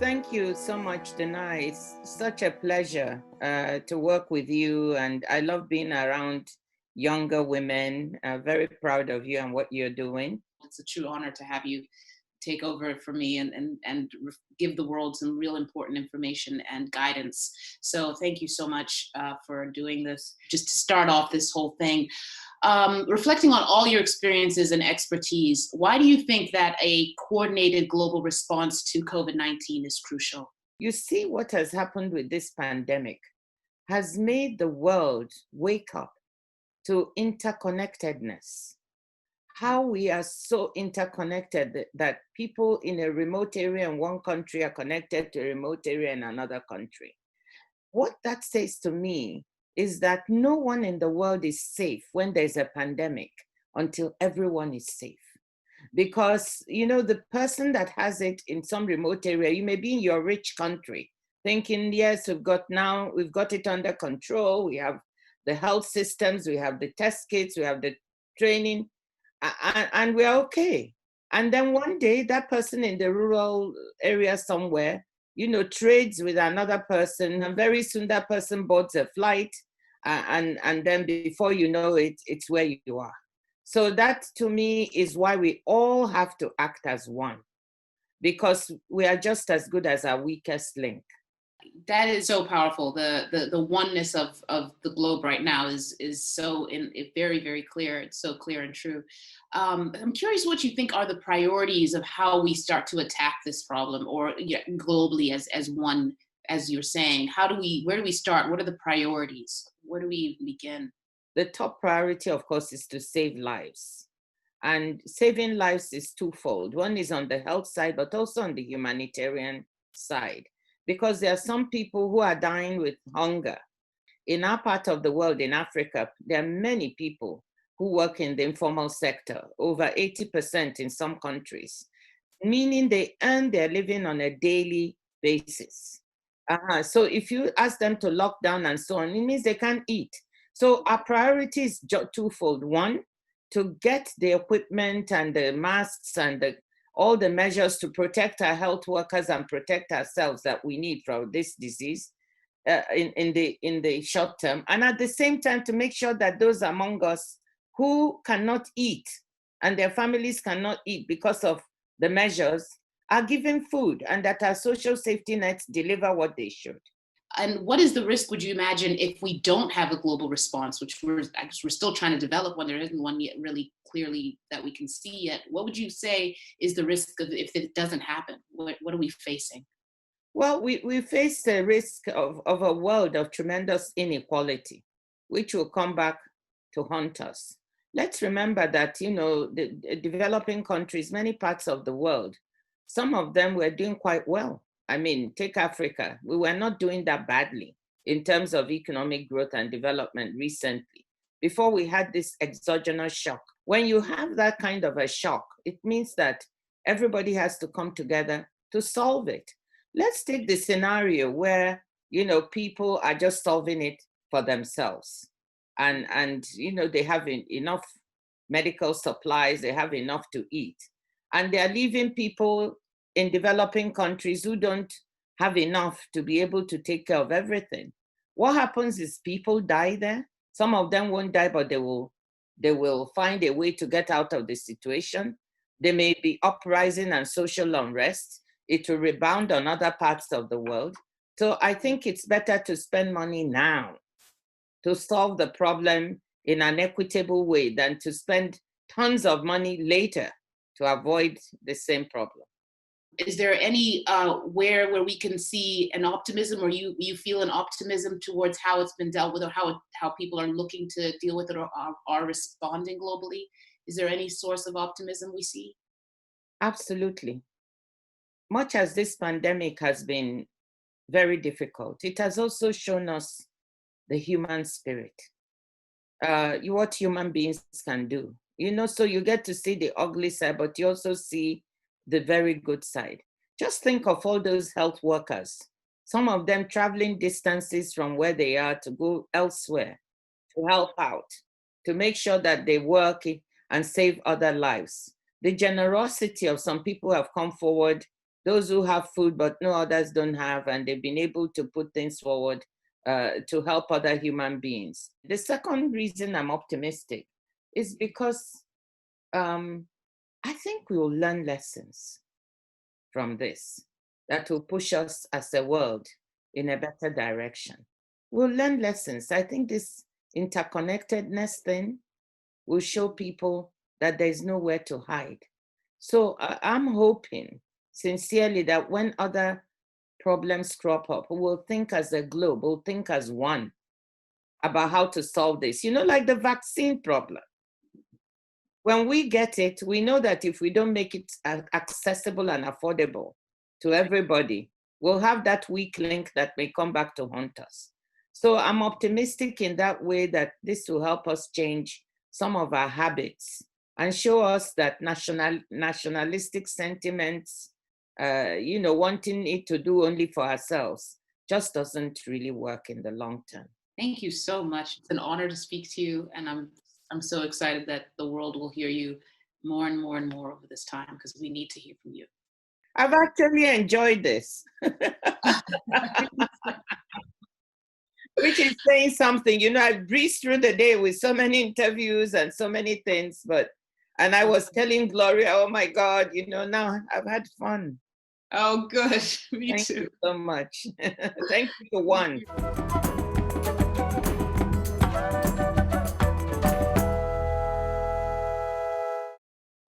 Thank you so much, Danai. It's such a pleasure to work with you, and I love being around younger women. Very proud of you and what you're doing. It's a true honor to have you take over for me and give the world some real important information and guidance. So thank you so much for doing this. Just to start off this whole thing, reflecting on all your experiences and expertise, why do you think that a coordinated global response to COVID-19 is crucial? You see, what has happened with this pandemic has made the world wake up to interconnectedness. How we are so interconnected that people in a remote area in one country are connected to a remote area in another country. What that says to me is that no one in the world is safe when there's a pandemic until everyone is safe. Because, the person that has it in some remote area, you may be in your rich country thinking, yes, we've got it under control. We have the health systems, we have the test kits, we have the training, and we're okay. And then one day that person in the rural area somewhere, trades with another person, and very soon that person boards a flight, and then before you know it, it's where you are. So that to me is why we all have to act as one, because we are just as good as our weakest link. That is so powerful. The oneness of the globe right now is so very, very clear. It's so clear and true. I'm curious what you think are the priorities of how we start to attack this problem, or globally as one, as you're saying. Where do we start? What are the priorities? Where do we begin? The top priority, of course, is to save lives. And saving lives is twofold. One is on the health side, but also on the humanitarian side, because there are some people who are dying with hunger. In our part of the world, in Africa, there are many people who work in the informal sector, over 80% in some countries, meaning they earn their living on a daily basis. So if you ask them to lock down and so on, it means they can't eat. So our priority is twofold. One, to get the equipment and the masks and all the measures to protect our health workers and protect ourselves that we need from this disease in the short term. And at the same time, to make sure that those among us who cannot eat and their families cannot eat because of the measures are given food, and that our social safety nets deliver what they should. And what is the risk, would you imagine, if we don't have a global response, which we're still trying to develop one? There isn't one yet really clearly that we can see yet. What would you say is the risk of if it doesn't happen? What are we facing? Well, we face the risk of a world of tremendous inequality, which will come back to haunt us. Let's remember that, the developing countries, many parts of the world, some of them were doing quite well. I mean, take Africa. We were not doing that badly in terms of economic growth and development recently, before we had this exogenous shock. When you have that kind of a shock, it means that everybody has to come together to solve it. Let's take the scenario where, people are just solving it for themselves. And they have enough medical supplies, they have enough to eat. And they're leaving people in developing countries who don't have enough to be able to take care of everything. What happens is people die there. Some of them won't die, but they will find a way to get out of the situation. There may be uprising and social unrest. It will rebound on other parts of the world. So I think it's better to spend money now to solve the problem in an equitable way than to spend tons of money later to avoid the same problem. Is there any where we can see an optimism, or you feel an optimism towards how it's been dealt with, or how people are looking to deal with it, or are responding globally? Is there any source of optimism we see? Absolutely. Much as this pandemic has been very difficult, it has also shown us the human spirit, what human beings can do. So you get to see the ugly side, but you also see the very good side. Just think of all those health workers, some of them traveling distances from where they are to go elsewhere to help out, to make sure that they work and save other lives. The generosity of some people who have come forward those who have food but no others don't have, and they've been able to put things forward to help other human beings. The second reason I'm optimistic is because I think we will learn lessons from this that will push us as a world in a better direction. We'll learn lessons. I think this interconnectedness thing will show people that there's nowhere to hide. So I'm hoping sincerely that when other problems crop up, we'll think as a globe, we'll think as one about how to solve this. You know, like the vaccine problem. When we get it, we know that if we don't make it accessible and affordable to everybody, we'll have that weak link that may come back to haunt us. So I'm optimistic in that way that this will help us change some of our habits and show us that nationalistic sentiments, wanting it to do only for ourselves, just doesn't really work in the long term. Thank you so much. It's an honor to speak to you, and I'm so excited that the world will hear you more and more and more over this time, because we need to hear from you. I've actually enjoyed this. Which is saying something. You know, I breezed through the day with so many interviews and so many things, and I was telling Gloria, oh my God, now I've had fun. Oh, good. Me Thank too. you so much. Thank you to one.